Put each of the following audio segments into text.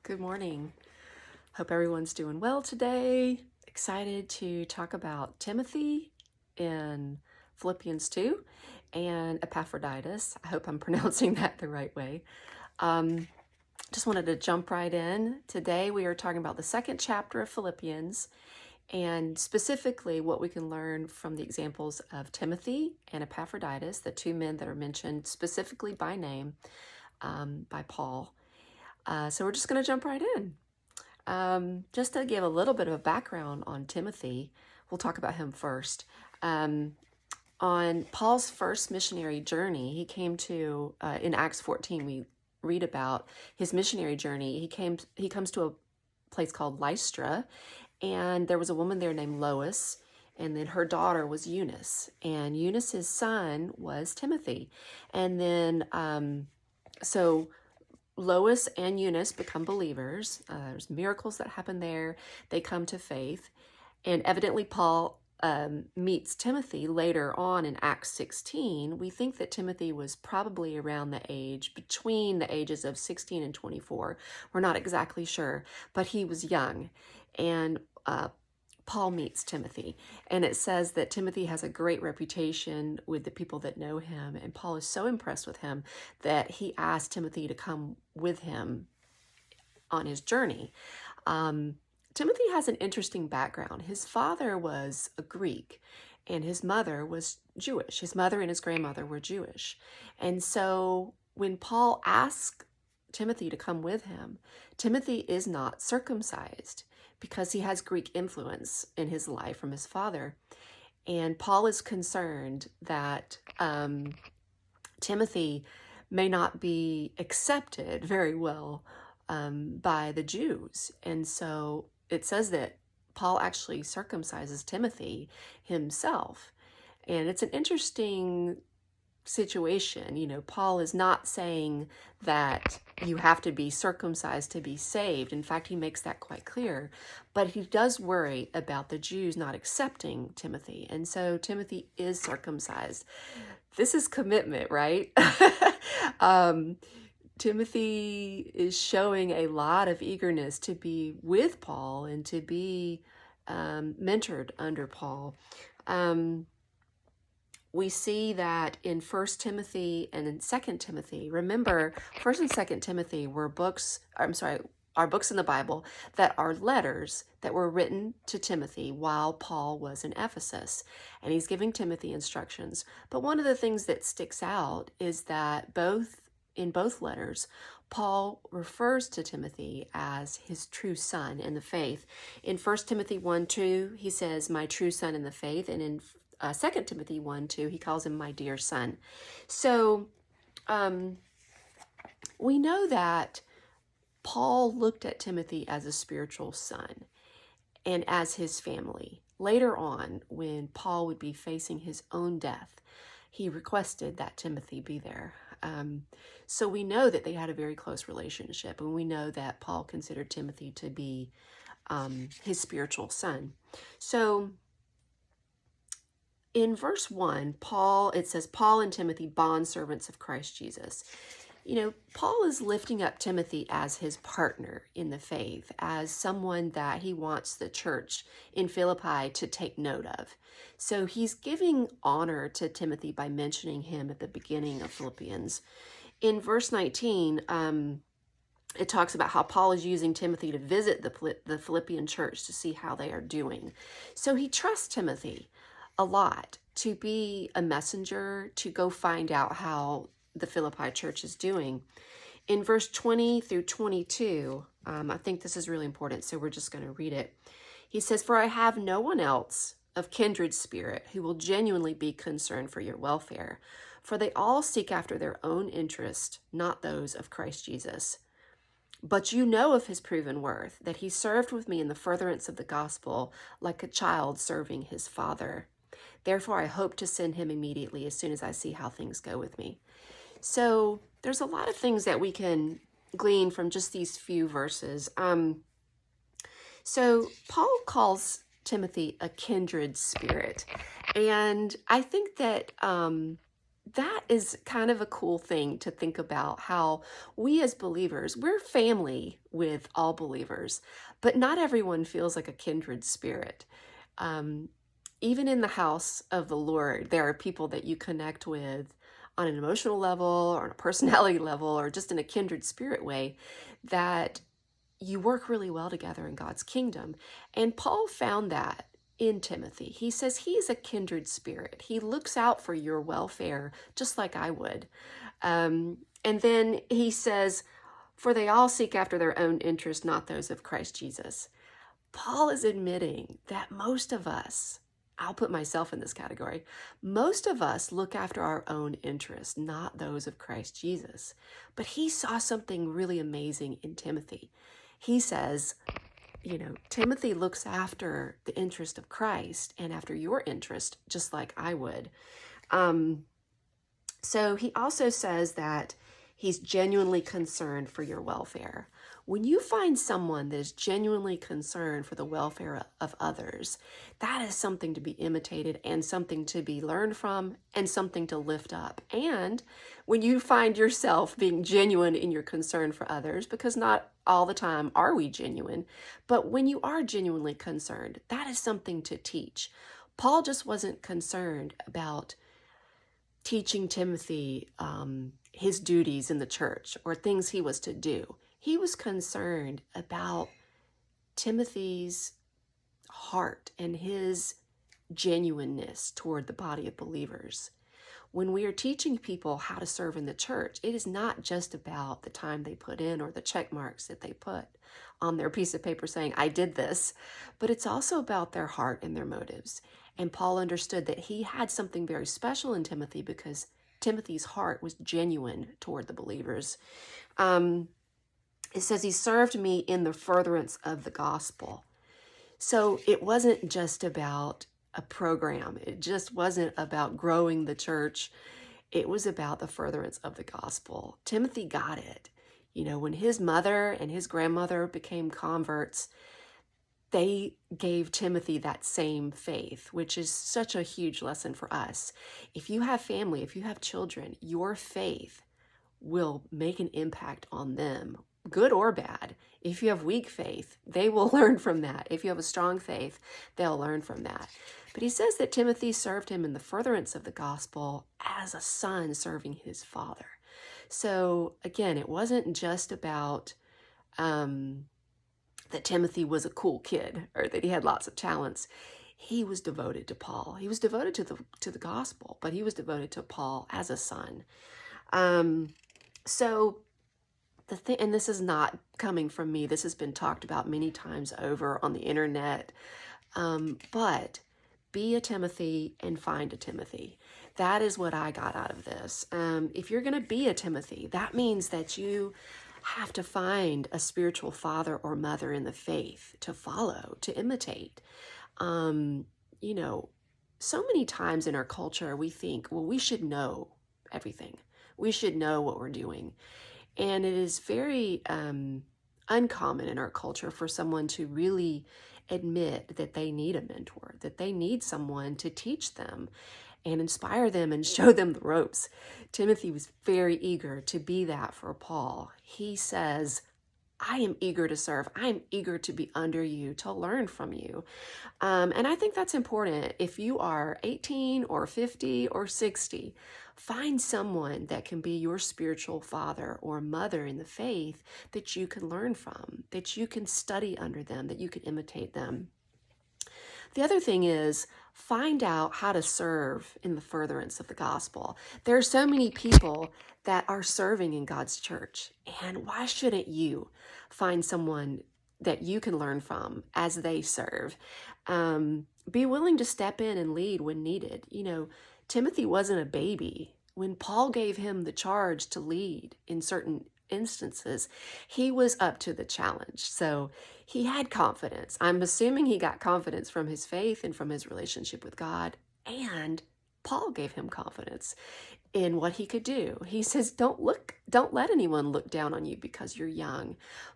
Good morning. Hope everyone's doing well today. Excited to talk about Timothy in Philippians 2 and Epaphroditus. I hope I'm pronouncing that the right way. Just wanted to jump right in. Today we are talking about the second chapter of Philippians and specifically what we can learn from the examples of Timothy and Epaphroditus, the two men that are mentioned specifically by name by Paul. So we're just going to jump right in. Just to give a little bit of a background on Timothy, we'll talk about him first. On Paul's first missionary journey, he came to, in Acts 14, we read about his missionary journey. He comes to a place called Lystra, and there was a woman there named Lois, and then her daughter was Eunice, and Eunice's son was Timothy. And then, so Lois and Eunice become believers. There's miracles that happen there. They come to faith. And evidently Paul meets Timothy later on in Acts 16. We think that Timothy was probably around between the ages of 16 and 24. We're not exactly sure, but he was young. And Paul meets Timothy, and it says that Timothy has a great reputation with the people that know him, and Paul is so impressed with him that he asked Timothy to come with him on his journey. Timothy has an interesting background. His father was a Greek, and his mother was Jewish. His mother and his grandmother were Jewish. And so when Paul asked Timothy to come with him, Timothy is not circumcised because he has Greek influence in his life from his father. And Paul is concerned that Timothy may not be accepted very well by the Jews. And so it says that Paul actually circumcises Timothy himself. And it's an interesting situation. You know, Paul is not saying that you have to be circumcised to be saved. In fact, he makes that quite clear. But he does worry about the Jews not accepting Timothy. And so Timothy is circumcised. This is commitment, right? Timothy is showing a lot of eagerness to be with Paul and to be mentored under Paul. We see that in 1 Timothy and in 2 Timothy. Remember, 1 and 2 Timothy are books in the Bible that are letters that were written to Timothy while Paul was in Ephesus. And he's giving Timothy instructions. But one of the things that sticks out is that in both letters, Paul refers to Timothy as his true son in the faith. In 1 Timothy 1:2, he says, "My true son in the faith." And in 2 Timothy 1:2, he calls him my dear son. So we know that Paul looked at Timothy as a spiritual son and as his family. Later on, when Paul would be facing his own death, he requested that Timothy be there. So we know that they had a very close relationship, and we know that Paul considered Timothy to be his spiritual son. So in verse 1, it says, Paul and Timothy, bondservants of Christ Jesus. You know, Paul is lifting up Timothy as his partner in the faith, as someone that he wants the church in Philippi to take note of. So he's giving honor to Timothy by mentioning him at the beginning of Philippians. In verse 19, it talks about how Paul is using Timothy to visit the Philippian church to see how they are doing. So he trusts Timothy a lot to be a messenger, to go find out how the Philippi church is doing. In verse 20 through 22, I think this is really important, so we're just going to read it. He says, "For I have no one else of kindred spirit who will genuinely be concerned for your welfare, for they all seek after their own interest, not those of Christ Jesus. But you know of his proven worth, that he served with me in the furtherance of the gospel like a child serving his father. Therefore, I hope to send him immediately as soon as I see how things go with me." So there's a lot of things that we can glean from just these few verses. So Paul calls Timothy a kindred spirit. And I think that that is kind of a cool thing to think about, how we as believers, we're family with all believers, but not everyone feels like a kindred spirit. Um, Even in the house of the Lord, there are people that you connect with on an emotional level or on a personality level or just in a kindred spirit way, that you work really well together in God's kingdom. And Paul found that in Timothy. He says he's a kindred spirit. He looks out for your welfare just like I would. And then he says, for they all seek after their own interest, not those of Christ Jesus. Paul is admitting that most of us, I'll put myself in this category, most of us look after our own interests, not those of Christ Jesus. But he saw something really amazing in Timothy. He says, Timothy looks after the interest of Christ and after your interest, just like I would. So he also says that he's genuinely concerned for your welfare. When you find someone that is genuinely concerned for the welfare of others, that is something to be imitated and something to be learned from and something to lift up. And when you find yourself being genuine in your concern for others, because not all the time are we genuine, but when you are genuinely concerned, that is something to teach. Paul just wasn't concerned about teaching Timothy his duties in the church or things he was to do. He was concerned about Timothy's heart and his genuineness toward the body of believers. When we are teaching people how to serve in the church, it is not just about the time they put in or the check marks that they put on their piece of paper saying, I did this, but it's also about their heart and their motives. And Paul understood that he had something very special in Timothy because Timothy's heart was genuine toward the believers. It says he served me in the furtherance of the gospel. So it wasn't just about a program. It just wasn't about growing the church. It was about the furtherance of the gospel. Timothy got it. When his mother and his grandmother became converts, they gave Timothy that same faith, which is such a huge lesson for us. If you have family, if you have children, your faith will make an impact on them, good or bad. If you have weak faith, they will learn from that. If you have a strong faith, they'll learn from that. But he says that Timothy served him in the furtherance of the gospel as a son serving his father. So again, it wasn't just about that Timothy was a cool kid or that he had lots of talents. He was devoted to Paul. He was devoted to the gospel, but he was devoted to Paul as a son. So the thing, and this is not coming from me, this has been talked about many times over on the internet, but be a Timothy and find a Timothy. That is what I got out of this. If you're going to be a Timothy, that means that you have to find a spiritual father or mother in the faith to follow, to imitate. So many times in our culture, we think, well, we should know everything. We should know what we're doing. And it is very uncommon in our culture for someone to really admit that they need a mentor, that they need someone to teach them and inspire them and show them the ropes. Timothy was very eager to be that for Paul. He says, I am eager to serve. I am eager to be under you, to learn from you. And I think that's important. If you are 18 or 50 or 60, find someone that can be your spiritual father or mother in the faith that you can learn from, that you can study under them, that you can imitate them. The other thing is, find out how to serve in the furtherance of the gospel. There are so many people that are serving in God's church, and why shouldn't you find someone that you can learn from as they serve? Be willing to step in and lead when needed. Timothy wasn't a baby. When Paul gave him the charge to lead in certain instances, he was up to the challenge. So he had confidence. I'm assuming he got confidence from his faith and from his relationship with God. And Paul gave him confidence in what he could do. He says, don't let anyone look down on you because you're young,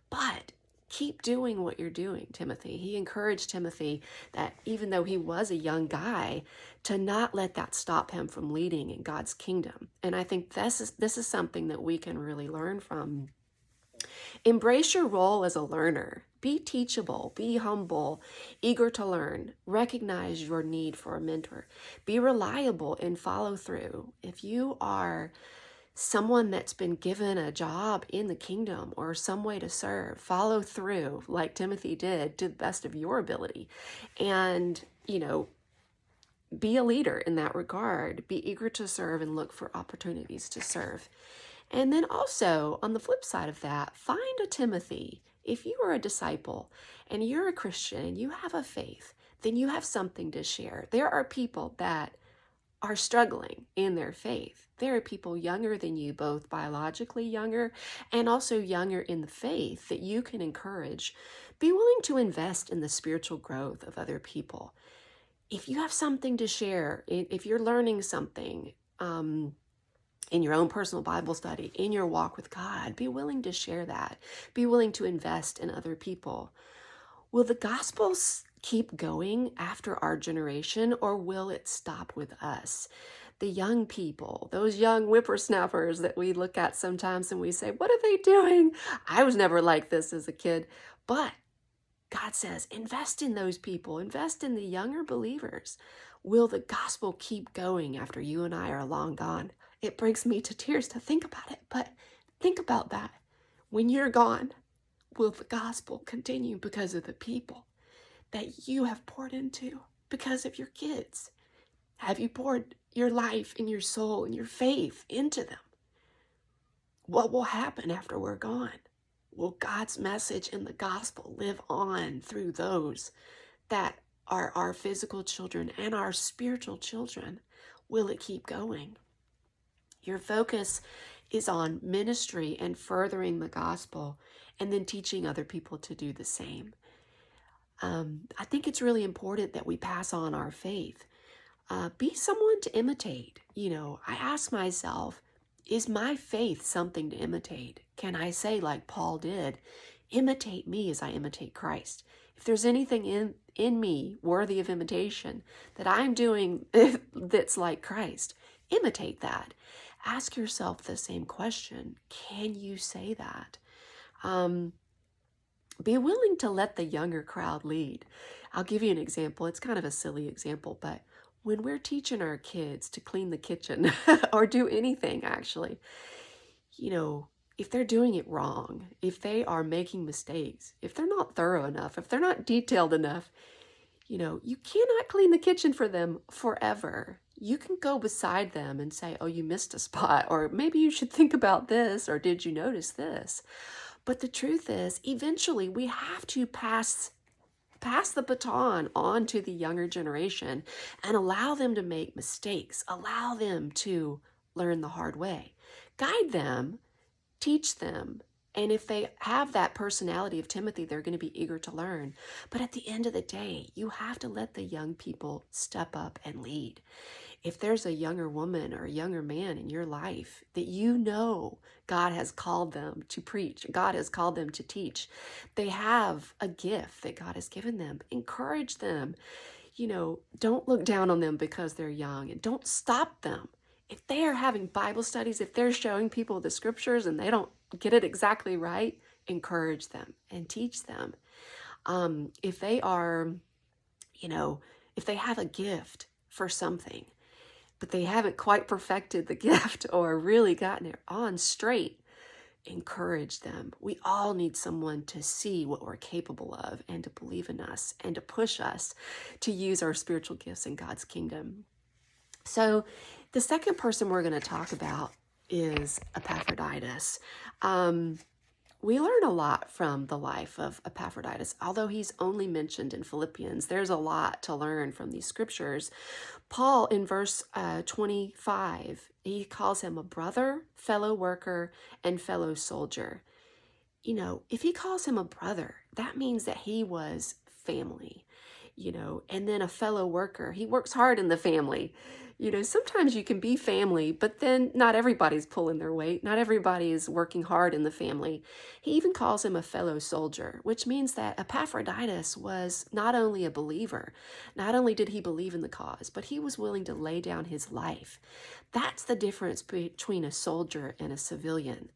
but keep doing what you're doing, Timothy. He encouraged Timothy that even though he was a young guy, to not let that stop him from leading in God's kingdom. And I think this is something that we can really learn from. Embrace your role as a learner. Be teachable, be humble, eager to learn. Recognize your need for a mentor. Be reliable and follow through. If you are someone that's been given a job in the kingdom or some way to serve, follow through like Timothy did to the best of your ability. And, be a leader in that regard. Be eager to serve and look for opportunities to serve. And then also, on the flip side of that, find a Timothy. If you are a disciple and you're a Christian and you have a faith, then you have something to share. There are people that are struggling in their faith. There are people younger than you, both biologically younger and also younger in the faith, that you can encourage. Be willing to invest in the spiritual growth of other people. If you have something to share, if you're learning something, in your own personal Bible study, in your walk with God, be willing to share that. Be willing to invest in other people. Will the gospel keep going after our generation, or will it stop with us? The young people, those young whippersnappers that we look at sometimes and we say, what are they doing? I was never like this as a kid. But God says, invest in those people, invest in the younger believers. Will the gospel keep going after you and I are long gone? It brings me to tears to think about it, but think about that. When you're gone, will the gospel continue because of the people that you have poured into, because of your kids? Have you poured your life and your soul and your faith into them? What will happen after we're gone? Will God's message and the gospel live on through those that are our physical children and our spiritual children? Will it keep going? Your focus is on ministry and furthering the gospel, and then teaching other people to do the same. I think it's really important that we pass on our faith. Be someone to imitate. I ask myself, is my faith something to imitate? Can I say, like Paul did, imitate me as I imitate Christ? If there's anything in me worthy of imitation that I'm doing that's like Christ, imitate that. Ask yourself the same question. Can you say that? Be willing to let the younger crowd lead. I'll give you an example. It's kind of a silly example, but when we're teaching our kids to clean the kitchen or do anything, actually, if they're doing it wrong, if they are making mistakes, if they're not thorough enough, if they're not detailed enough, you cannot clean the kitchen for them forever. You can go beside them and say, oh, you missed a spot, or maybe you should think about this, or did you notice this? But the truth is, eventually we have to pass the baton on to the younger generation and allow them to make mistakes, allow them to learn the hard way, guide them, teach them. And if they have that personality of Timothy, they're going to be eager to learn. But at the end of the day, you have to let the young people step up and lead. If there's a younger woman or a younger man in your life that God has called them to preach, God has called them to teach, they have a gift that God has given them, encourage them. Don't look down on them because they're young, and don't stop them. If they are having Bible studies, if they're showing people the scriptures and they don't get it exactly right, encourage them and teach them. If they are, if they have a gift for something, but they haven't quite perfected the gift or really gotten it on straight, encourage them. We all need someone to see what we're capable of and to believe in us and to push us to use our spiritual gifts in God's kingdom. So the second person we're going to talk about is Epaphroditus. We learn a lot from the life of Epaphroditus. Although he's only mentioned in Philippians, there's a lot to learn from these scriptures. Paul, in verse 25, he calls him a brother, fellow worker, and fellow soldier. If he calls him a brother, that means that he was family. and then a fellow worker. He works hard in the family. Sometimes you can be family, but then not everybody's pulling their weight. Not everybody is working hard in the family. He even calls him a fellow soldier, which means that Epaphroditus was not only a believer, not only did he believe in the cause, but he was willing to lay down his life. That's the difference between a soldier and a civilian.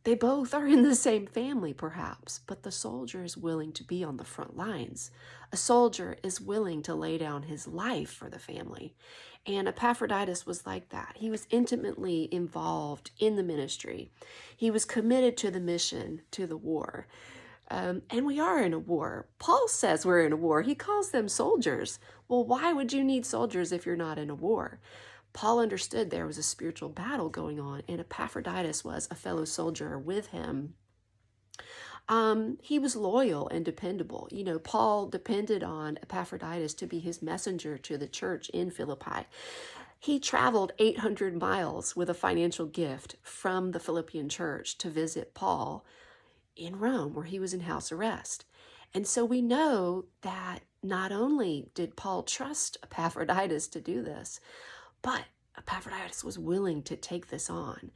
They both are in the same family, perhaps, but the soldier is willing to be on the front lines. A soldier is willing to lay down his life for the family. And Epaphroditus was like that. He was intimately involved in the ministry. He was committed to the mission, to the war. And we are in a war. Paul says we're in a war. He calls them soldiers. Well, why would you need soldiers if you're not in a war? Paul understood there was a spiritual battle going on, and Epaphroditus was a fellow soldier with him. He was loyal and dependable. Paul depended on Epaphroditus to be his messenger to the church in Philippi. He traveled 800 miles with a financial gift from the Philippian church to visit Paul in Rome, where he was in house arrest. And so we know that not only did Paul trust Epaphroditus to do this, but Epaphroditus was willing to take this on.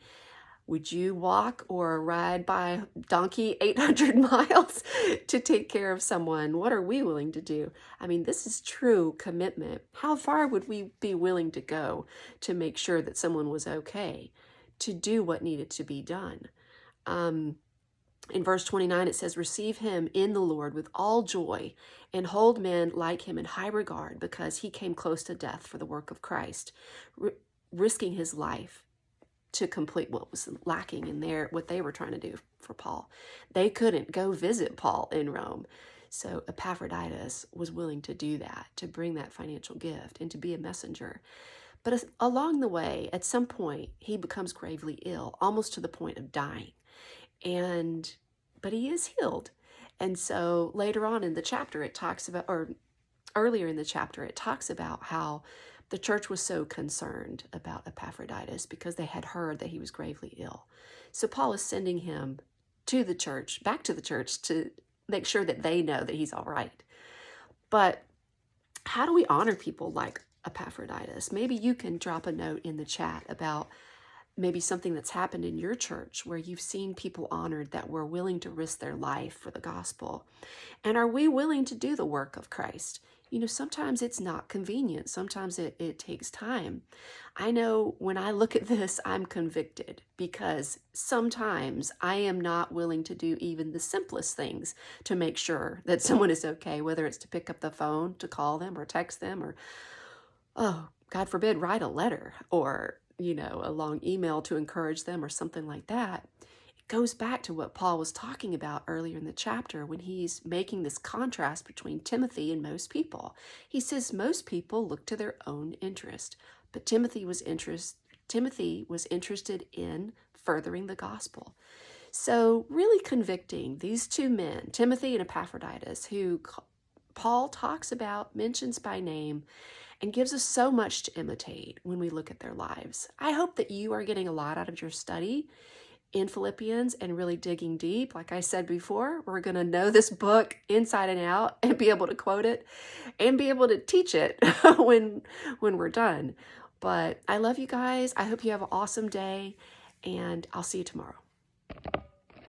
Would you walk or ride by donkey 800 miles to take care of someone? What are we willing to do? This is true commitment. How far would we be willing to go to make sure that someone was okay, to do what needed to be done? In verse 29, it says, receive him in the Lord with all joy and hold men like him in high regard, because he came close to death for the work of Christ, risking his life to complete what was lacking in what they were trying to do for Paul. They couldn't go visit Paul in Rome. So Epaphroditus was willing to do that, to bring that financial gift and to be a messenger. But along the way, at some point, he becomes gravely ill, almost to the point of dying. But he is healed. And so later on in the chapter, it talks about, or earlier in the chapter, it talks about how the church was so concerned about Epaphroditus because they had heard that he was gravely ill. So Paul is sending him to the church, back to the church, to make sure that they know that he's all right. But how do we honor people like Epaphroditus? Maybe you can drop a note in the chat about maybe something that's happened in your church where you've seen people honored that were willing to risk their life for the gospel. And are we willing to do the work of Christ? Sometimes it's not convenient. Sometimes it takes time. I know when I look at this, I'm convicted because sometimes I am not willing to do even the simplest things to make sure that someone is okay, whether it's to pick up the phone, to call them or text them, or, oh, God forbid, write a letter or a long email to encourage them or something like that. It goes back to what Paul was talking about earlier in the chapter when he's making this contrast between Timothy and most people. He says most people look to their own interest, but Timothy was interested in furthering the gospel. So really convicting these two men, Timothy and Epaphroditus, who Paul talks about, mentions by name, and gives us so much to imitate when we look at their lives. I hope that you are getting a lot out of your study in Philippians and really digging deep. Like I said before, we're going to know this book inside and out and be able to quote it and be able to teach it when we're done. But I love you guys. I hope you have an awesome day, and I'll see you tomorrow.